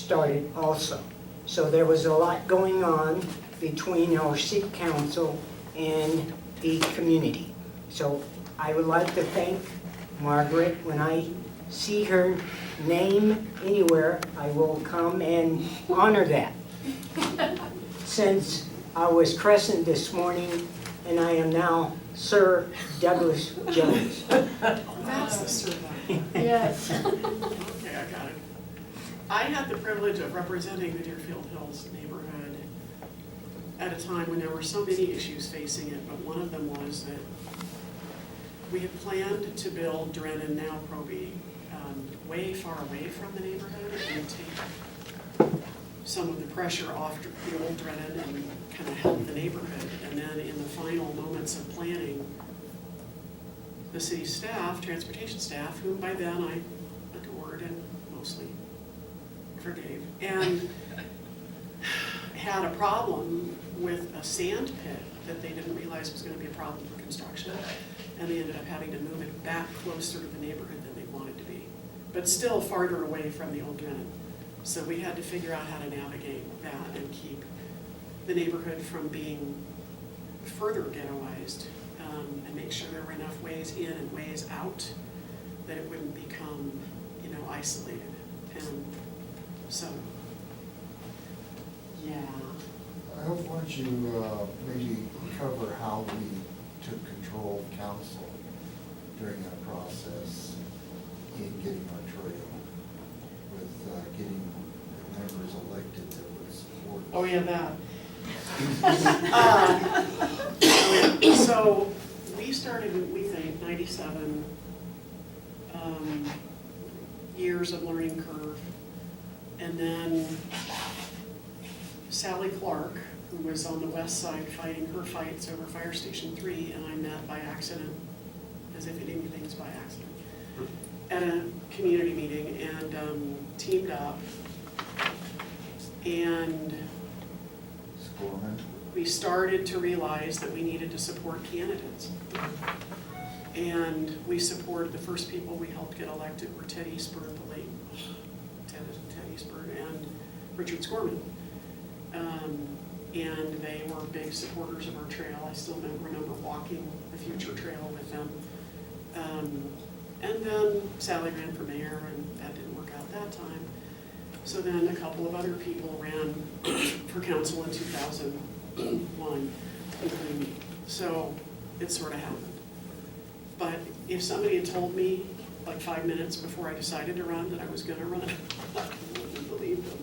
started also. So there was a lot going on between our city council and the community. So I would like to thank Margaret. When I see her name anywhere, I will come and honor that. Since I was Crescent this morning, and I am now Sir Douglas Jones. That's the Sir Douglas. Yes. Okay, I got it. I had the privilege of representing the Deerfield Hills neighborhood at a time when there were so many issues facing it, but one of them was that we had planned to build Drennan, now Proby, way far away from the neighborhood and take some of the pressure off the old Drennan and kind of help the neighborhood. And then in the final moments of planning, the city staff, transportation staff, whom by then I adored and mostly forgave, and had a problem with a sand pit that they didn't realize was going to be a problem for construction, and they ended up having to move it back closer to the neighborhood than they wanted to be, but still farther away from the old Drennan. So we had to figure out how to navigate that and keep the neighborhood from being further ghettoized, and make sure there were enough ways in and ways out that it wouldn't become, isolated. And so, yeah. I hope once you maybe cover how we took control of council during that process in getting our trail, with getting the members elected that would support. Oh, yeah, that. So we started, we think, 97 years of learning curve. And then Sally Clark, who was on the west side fighting her fights over Fire Station 3, and I met by accident, as if anything's by accident, at a community meeting, and teamed up. And Scorman. we started to realize that we needed to support candidates. And we supported, the first people we helped get elected were Ted Eastburn, the late Ted Eastburn, and Richard Scorman. And they were big supporters of our trail. I still remember walking the future trail with them. And then Sally ran for mayor, and that didn't work out that time. So then a couple of other people ran for council in 2001, including me. So it sort of happened. But if somebody had told me like 5 minutes before I decided to run that I was going to run, I wouldn't have believed them.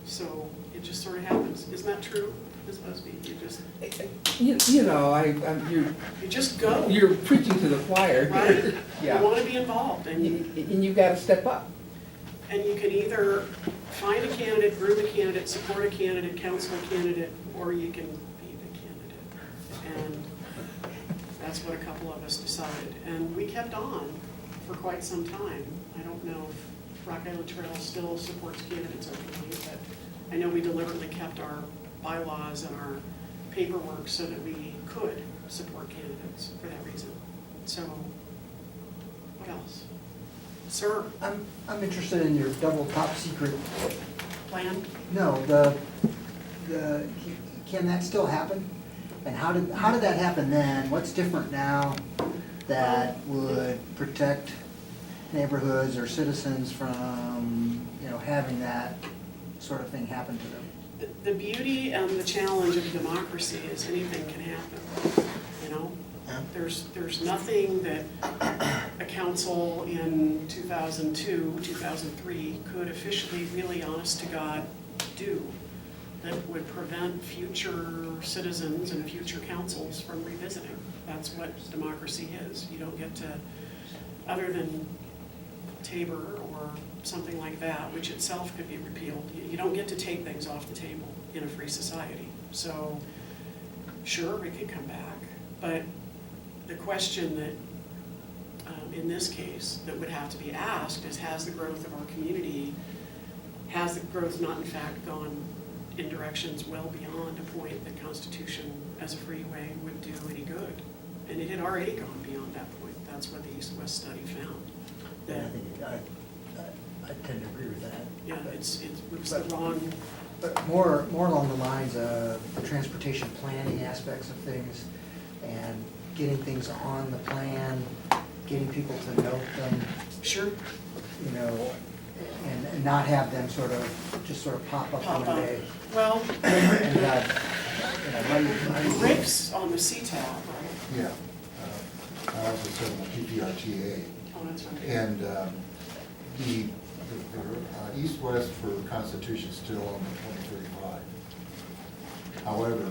So it just sort of happens. Isn't that true, Ms. Busby? You just go. You're preaching to the choir. Right? Yeah. You want to be involved, and you've got to step up. And you can either find a candidate, groom a candidate, support a candidate, counsel a candidate, or you can be the candidate. And that's what a couple of us decided. And we kept on for quite some time. I don't know if Rock Island Trail still supports candidates openly, but I know we deliberately kept our bylaws and our paperwork so that we could support candidates for that reason. So, what else? Sir? I'm interested in your double top secret Plan? No, can that still happen? And how did that happen then? What's different now that would protect neighborhoods or citizens from, having that sort of thing happen to them? The beauty and the challenge of democracy is anything can happen, There's nothing that a council in 2002, 2003 could officially, really honest to God, do that would prevent future citizens and future councils from revisiting. That's what democracy is. You don't get to, other than Tabor or something like that, which itself could be repealed, you don't get to take things off the table in a free society. So sure, it could come back, but the question that in this case that would have to be asked is, has the growth of our community, has the growth not in fact gone in directions well beyond a point that Constitution as a freeway would do any good? And it had already gone beyond that point. That's what the East-West study found. I I tend to agree with that. Yeah, it was the wrong, But more along the lines of the transportation planning aspects of things and getting things on the plan, getting people to note them, sure, you know, and not have them just sort of pop up pop one up. day. Well, And, Rick's on the CTAP, right? Yeah. I also said on the PPRTA. Oh, that's right. And the east-west for Constitution is still on the 2035. However,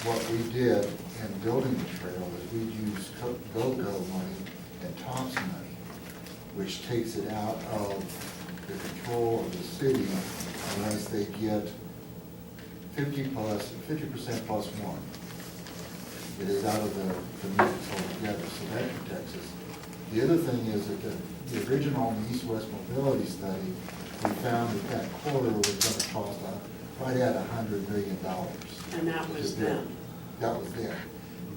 what we did in building the trail is we used go-go money and Thompson money, which takes it out of the control of the city unless they get 50% plus one. It is out of the mix altogether, so that protects us. The other thing is that the original east-west mobility study, we found that corridor was gonna cost right at $100 million. And that was then. That was then.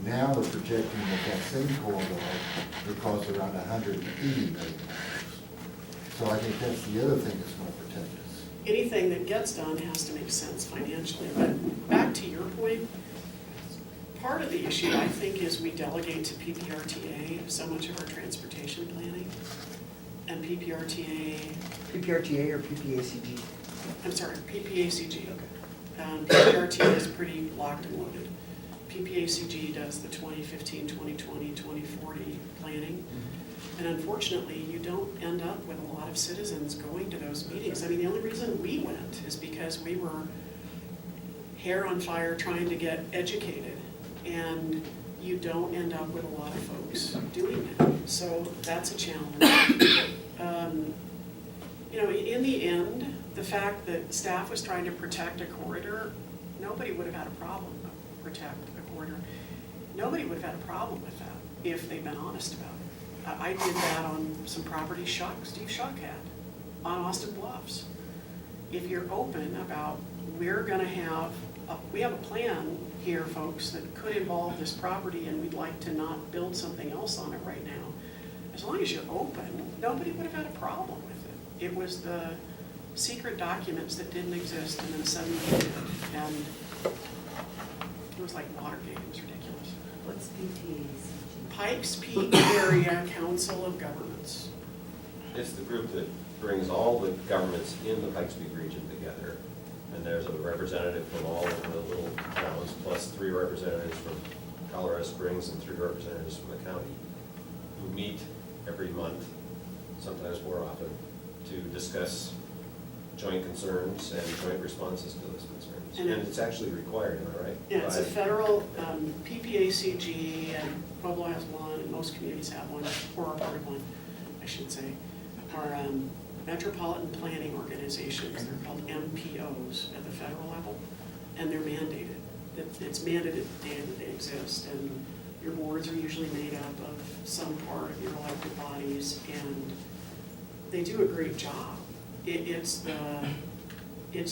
Now they're projecting that same corridor would cost around $180 million. So I think that's the other thing that's gonna protect us. Anything that gets done has to make sense financially, but back to your point, part of the issue, I think, is we delegate to PPRTA so much of our transportation planning. And PPRTA, PPRTA or PPACG? I'm sorry, PPACG. PPRTA is pretty locked and loaded. PPACG does the 2015, 2020, 2040 planning. And unfortunately, you don't end up with a lot of citizens going to those meetings. I mean, the only reason we went is because we were hair on fire trying to get educated. And you don't end up with a lot of folks doing that. So that's a challenge. You know, in the end, the fact that staff was trying to protect a corridor, nobody would have had a problem with protect a corridor. Nobody would have had a problem with that if they'd been honest about it. I did that on some property Steve Schuck had on Austin Bluffs. If you're open about, we have a plan here, folks, that could involve this property and we'd like to not build something else on it right now. As long as you're open, nobody would have had a problem with it. It was the secret documents that didn't exist and then suddenly they did. And it was like Watergate, it was ridiculous. What's PTAs? Pikes Peak Area Council of Governments. It's the group that brings all the governments in the Pikes Peak region together. And there's a representative from all of the little towns, plus 3 representatives from Colorado Springs and 3 representatives from the county, who meet every month, sometimes more often, to discuss joint concerns and joint responses to those concerns. And And it's actually required, am I right? Yeah, it's a By- federal PPACG, and Pueblo has one, and most communities have one, or are part of one, I should say, are metropolitan planning organizations. They're called MPOs at the federal level, and they're mandated. It's mandated the day that they exist, and your boards are usually made up of some part of your elected bodies, and they do a great job. It's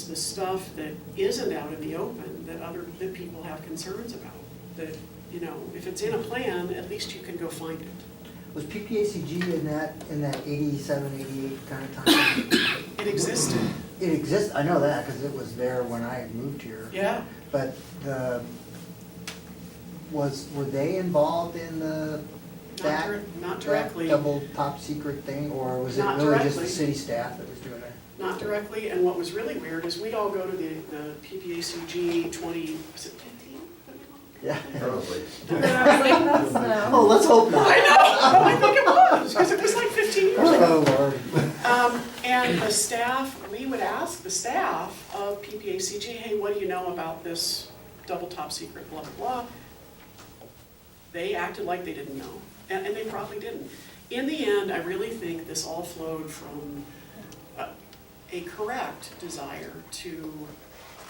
the stuff that isn't out in the open that people have concerns about. That, you know, if it's in a plan, at least you can go find it. Was PPACG in that 87, 88 kind of time? It existed. It exists, I know that, because it was there when I moved here. Yeah. But were they involved in Not directly. that double top secret thing, or was it Not really just the directly. city staff that was doing it? Not directly, and what was really weird is we'd all go to the PPACG 20, was it 15? Yeah. Probably. And I was like, that's no. Oh, let's hope not. I know, I think it was, because it was like 15 years ago. Oh, Lord. And the staff, we would ask the staff of PPACG, hey, what do you know about this double top secret, blah, blah, blah. They acted like they didn't know, and they probably didn't. In the end, I really think this all flowed from a correct desire to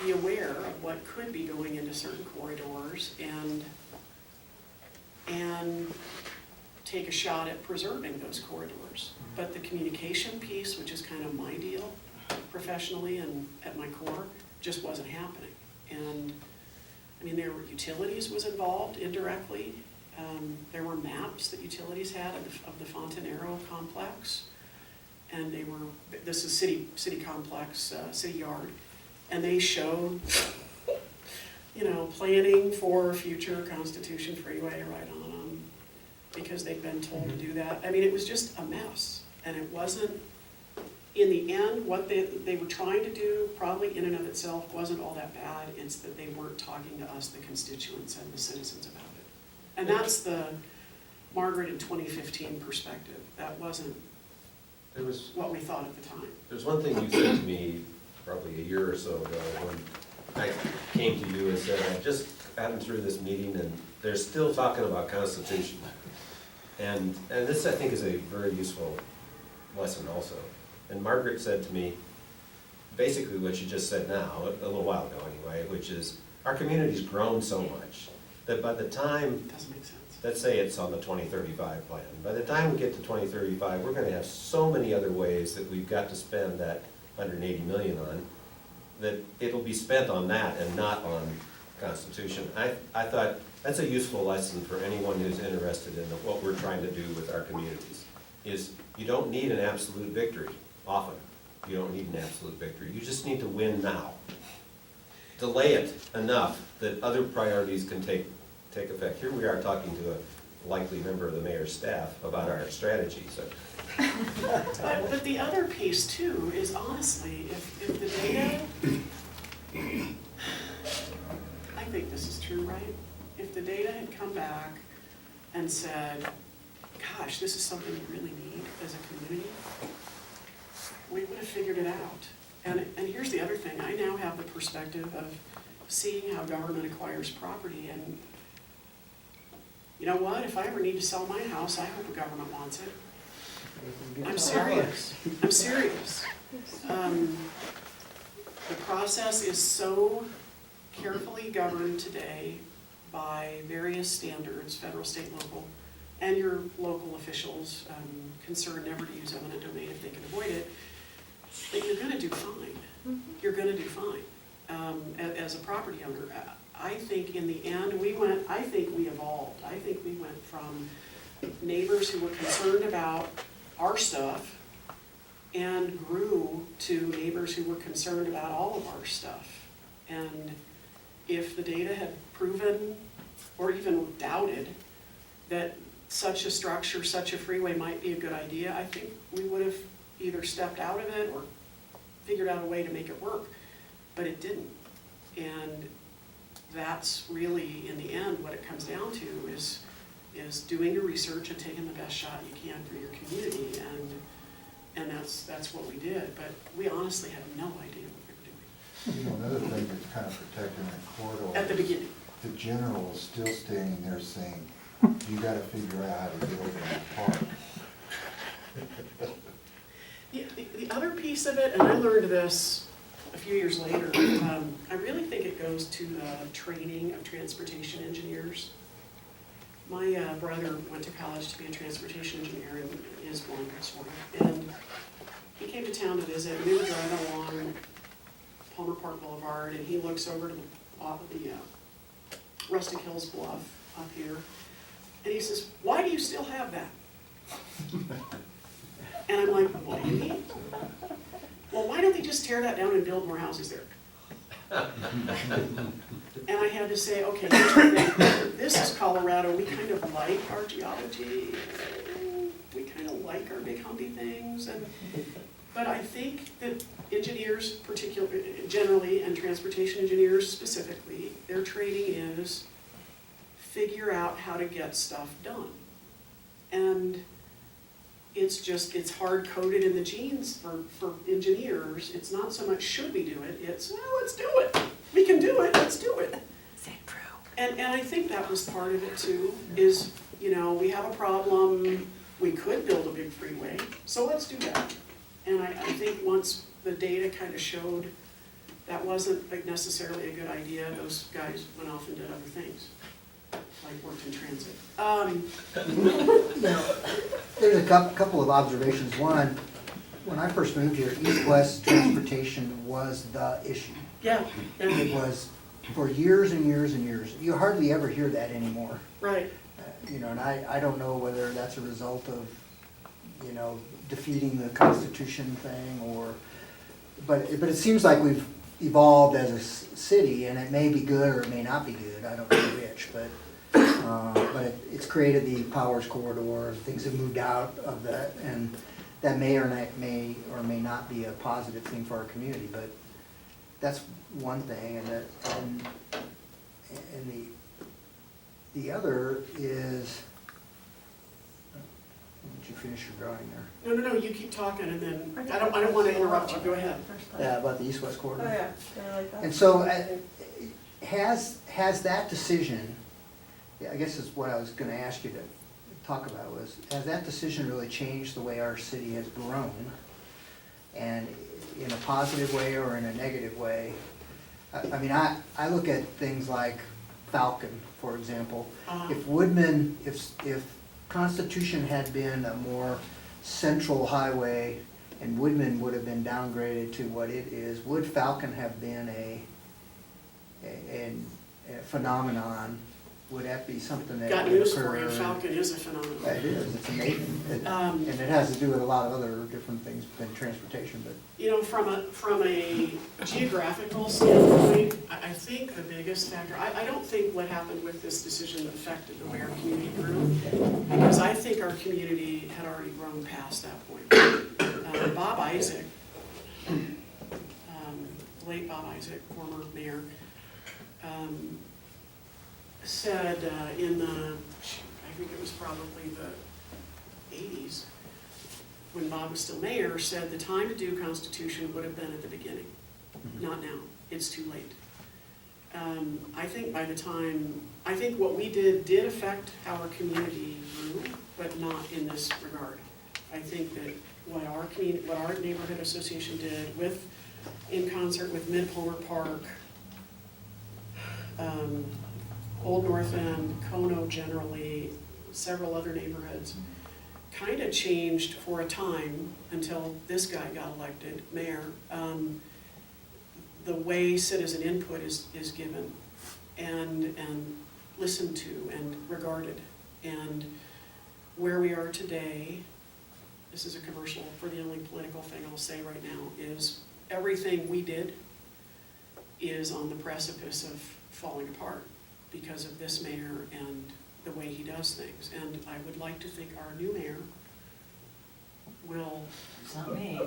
be aware of what could be going into certain corridors and take a shot at preserving those corridors. But the communication piece, which is kind of my deal professionally and at my core, just wasn't happening. And I mean, there were utilities was involved indirectly. There were maps that utilities had of the Fontanero complex. and this is city complex, city yard, and they showed, planning for future Constitution Freeway right on them, because they'd been told to do that. I mean, it was just a mess, and it wasn't, in the end, what they were trying to do, probably in and of itself, wasn't all that bad. It's that they weren't talking to us, the constituents and the citizens, about it. And that's the Margaret in 2015 perspective. That wasn't There was, what we thought at the time. there's one thing you said to me probably a year or so ago when I came to you and said, I just gotten through this meeting and they're still talking about Constitution. And this, I think, is a very useful lesson also. And Margaret said to me, basically what you just said now, a little while ago anyway, which is, our community's grown so much that by the time, It doesn't make sense. let's say it's on the 2035 plan, by the time we get to 2035, we're gonna have so many other ways that we've got to spend that 180 million on, that it'll be spent on that and not on Constitution. I thought that's a useful lesson for anyone who's interested in what we're trying to do with our communities, is you don't need an absolute victory, often. You don't need an absolute victory. You just need to win now. Delay it enough that other priorities can take effect. Here we are talking to a likely member of the mayor's staff about our strategy, so. But the other piece too is, honestly, if the data, I think this is true, right? If the data had come back and said, gosh, this is something we really need as a community, we would have figured it out. And here's the other thing, I now have the perspective of seeing how government acquires property, and you know what, if I ever need to sell my house, I hope the government wants it. I'm serious, I'm serious. The process is so carefully governed today by various standards, federal, state, local, and your local officials, concerned never to use eminent domain if they can avoid it, that you're gonna do fine. You're gonna do fine, as a property owner. I think in the end, we evolved. I think we went from neighbors who were concerned about our stuff and grew to neighbors who were concerned about all of our stuff. And if the data had proven, or even doubted, that such a structure, such a freeway might be a good idea, I think we would have either stepped out of it or figured out a way to make it work, but it didn't. And that's really, in the end, what it comes down to is doing your research and taking the best shot you can for your community, and that's what we did, but we honestly had no idea what we were doing. Another thing that's kind of protecting that corridor. At the beginning. The general is still standing there saying, you gotta figure out how to get over that park. The other piece of it, and I learned this a few years later, I really think it goes to the training of transportation engineers. My brother went to college to be a transportation engineer and is one, sort of, and he came to town to visit, and we were driving along Palmer Park Boulevard, and he looks over to the Rustic Hills Bluff up here, and he says, "Why do you still have that?" And I'm like, "What do you mean?" "Well, why don't they just tear that down and build more houses there?" And I had to say, okay, here's the thing. This is Colorado. We kind of like our geology. We kind of like our big humpy things. But I think that engineers, generally, and transportation engineers specifically, their training is figure out how to get stuff done. And it's hard-coded in the genes for engineers. It's not so much should we do it, it's, well, let's do it. We can do it, let's do it. Is that true? And I think that was part of it too, is, we have a problem, we could build a big freeway, so let's do that. And I think once the data kind of showed that wasn't necessarily a good idea, those guys went off and did other things, like worked in transit. Now, there's a couple of observations. One, when I first moved here, east-west transportation was the issue. Yeah, It was for years and years and years. You hardly ever hear that anymore. right. And I don't know whether that's a result of you know, defeating the Constitution thing, or, but it seems like we've evolved as a city, and it may be good or it may not be good, I don't know which, but it's created the powers corridor, things have moved out of that, and that may or may not be a positive thing for our community, but that's one thing, and the other is, did you finish your drawing there? No, you keep talking, and then, I don't want to interrupt you, go ahead. Yeah, about the east-west Oh, corridor. yeah, kinda like that. And so, has that decision, yeah, I guess is what I was gonna ask you to talk about, was, has that decision really changed the way our city has grown? And in a positive way or in a negative way? I mean, I look at things like Falcon, for example. If Woodman, if Constitution had been a more central highway and Woodman would have been downgraded to what it is, would Falcon have been a phenomenon? Would that be something that Got would news for occur? you, Falcon is a phenomenon. It is, it's amazing. And it has to do with a lot of other different things than transportation, but. You know, from a geographical standpoint, I think the biggest factor, I don't think what happened with this decision affected the way our community grew, because I think our community had already grown past that point. Bob Isaac, late Bob Isaac, former mayor, said in the, I think it was probably the 80s, when Bob was still mayor, said the time to do Constitution would have been at the beginning, not now. It's too late. I think by the time, I think what we did affect how our community grew, but not in this regard. I think that what our neighborhood association did in concert with Mid-Palmer Park, Old North End, Kono generally, several other neighborhoods, kind of changed for a time until this guy got elected mayor. The way citizen input is given and listened to and regarded. And where we are today, this is a commercial for the only political thing I'll say right now, is everything we did is on the precipice of falling apart because of this mayor and the way he does things. And I would like to think our new mayor will It's not me.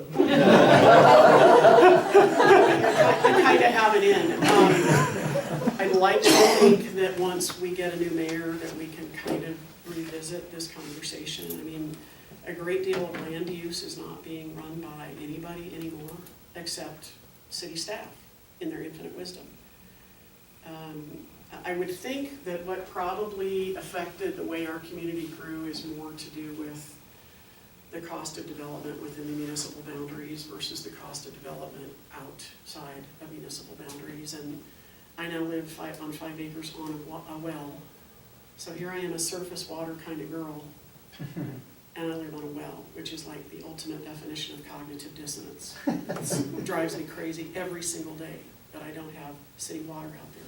kind of have it in. I'd like to think that once we get a new mayor, that we can kind of revisit this conversation. I mean, a great deal of land use is not being run by anybody anymore, except city staff in their infinite wisdom. I would think that what probably affected the way our community grew is more to do with the cost of development within the municipal boundaries versus the cost of development outside of municipal boundaries. And I now live on 5 acres on a well. So here I am, a surface water kind of girl, and I live on a well, which is like the ultimate definition of cognitive dissonance. It drives me crazy every single day that I don't have city water out there.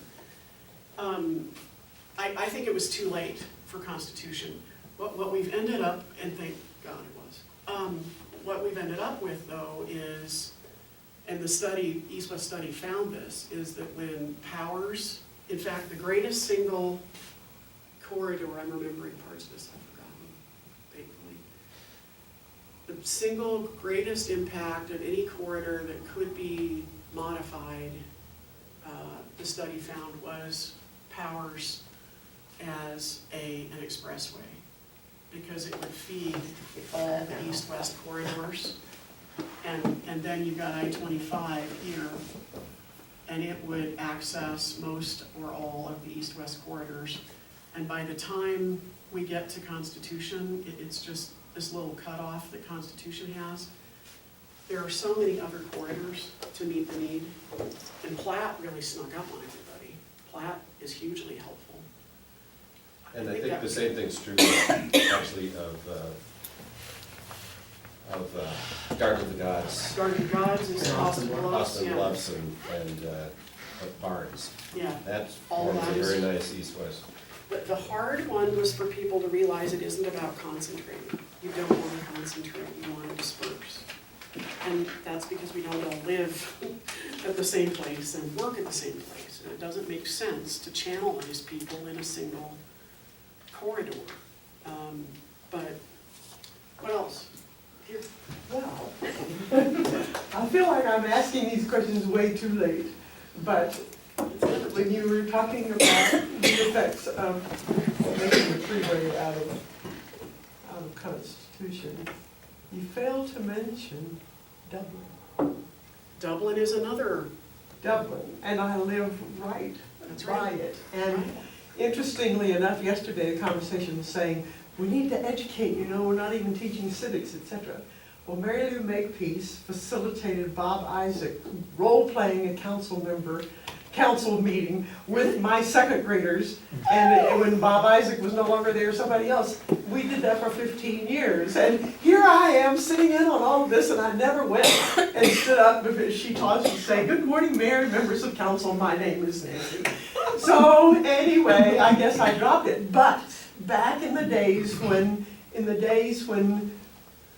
I think it was too late for Constitution. What we've ended up, and thank God it was, what we've ended up with though is, and the study, East West study found this, is that when powers, in fact, the greatest single corridor, I'm remembering parts of this, I've forgotten, thankfully. The single greatest impact of any corridor that could be modified, the study found was powers as an expressway, because it would feed all the east-west corridors. And then you've got I-25 here, and it would access most or all of the east-west corridors. And by the time we get to Constitution, it's just this little cutoff that Constitution has. There are so many other corridors to meet the need, and Platt really snuck up on everybody. Platt is hugely helpful. And I think the same thing's true actually of Garden of the Gods, Garden of Gods is Austin Bluffs, Austin yeah. Bluffs and Barnes. Yeah, That All forms a those. very nice east-west. but the hard one was for people to realize it isn't about concentrating. You don't want to concentrate, you want to disperse. And that's because we don't all live at the same place and work at the same place. And it doesn't make sense to channelize people in a single corridor. But what else? Here. Well, I feel like I'm asking these questions way too late, but when you were talking about the effects of making the freeway out of Constitution, you failed to mention Dublin. Dublin is another, Dublin, and I live right That's by right. it. And interestingly enough, yesterday the conversation was saying, we need to educate, we're not even teaching civics, etc. Well, Mary Lou Makepeace facilitated Bob Isaac role-playing a council meeting with my second graders, and when Bob Isaac was no longer there, somebody else, we did that for 15 years. And here I am sitting in on all of this, and I never went and stood up because she taught us to say, "Good morning, Mayor and members of council, my name is Nancy." So anyway, I guess I dropped it. But back in the days when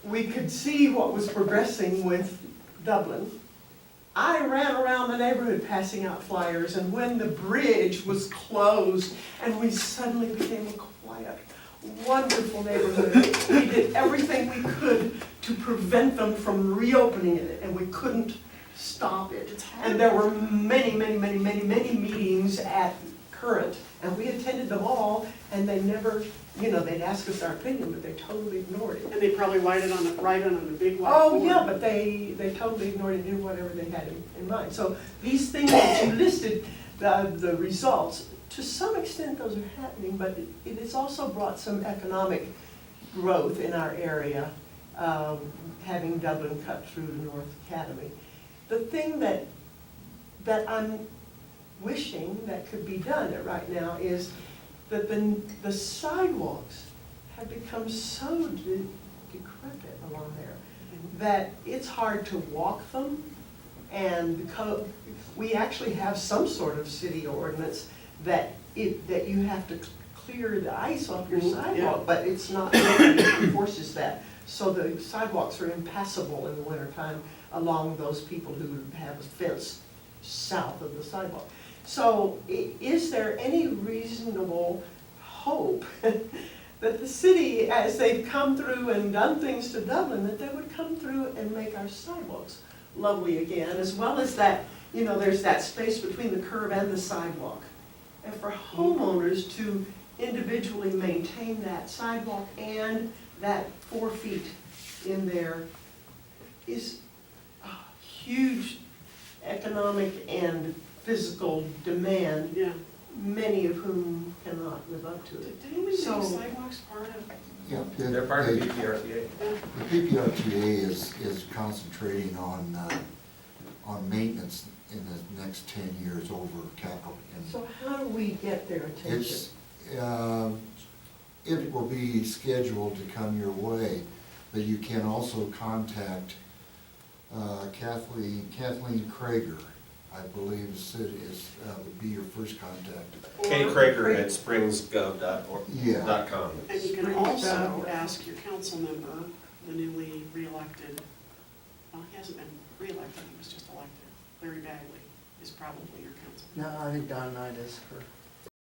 we could see what was progressing with Dublin, I ran around the neighborhood passing out flyers, and when the bridge was closed and we suddenly became a quiet, wonderful neighborhood, we did everything we could to prevent them from reopening it, and we couldn't stop it. It's hard. And there were many meetings at Current, and we attended them all, and they never, they'd ask us our opinion, but they totally ignored it. and they probably write it on a big whiteboard. Oh, yeah, but they totally ignored it, knew whatever they had in mind. So these things that you listed, the results, to some extent those are happening, but it has also brought some economic growth in our area, having Dublin cut through to North Academy. The thing that I'm wishing that could be done right now is that the sidewalks have become so decrepit along there that it's hard to walk them, and we actually have some sort of city ordinance that you have to clear the ice off your sidewalk, but it's not, nobody enforces that. So the sidewalks are impassable in the wintertime along those people who have a fence south of the sidewalk. So is there any reasonable hope that the city, as they've come through and done things to Dublin, that they would come through and make our sidewalks lovely again, as well as that, there's that space between the curb and the sidewalk. And for homeowners to individually maintain that sidewalk and that 4 feet in there is a huge economic and physical demand, Yeah. many of whom cannot live up to it. Didn't we make So- sidewalks part of? Yeah, They're part of the PPRTA. The PPRTA is concentrating on maintenance in the next 10 years over capital. So how do we get their attention? It will be scheduled to come your way, but you can also contact Kathleen Krager, I believe would be your first contact. K. Krager at springsgov.com. Yeah. And you can also ask your council member, the newly re-elected, well, he hasn't been re-elected, he was just elected, Larry Bagley is probably your council. No, I think Don Knight is her.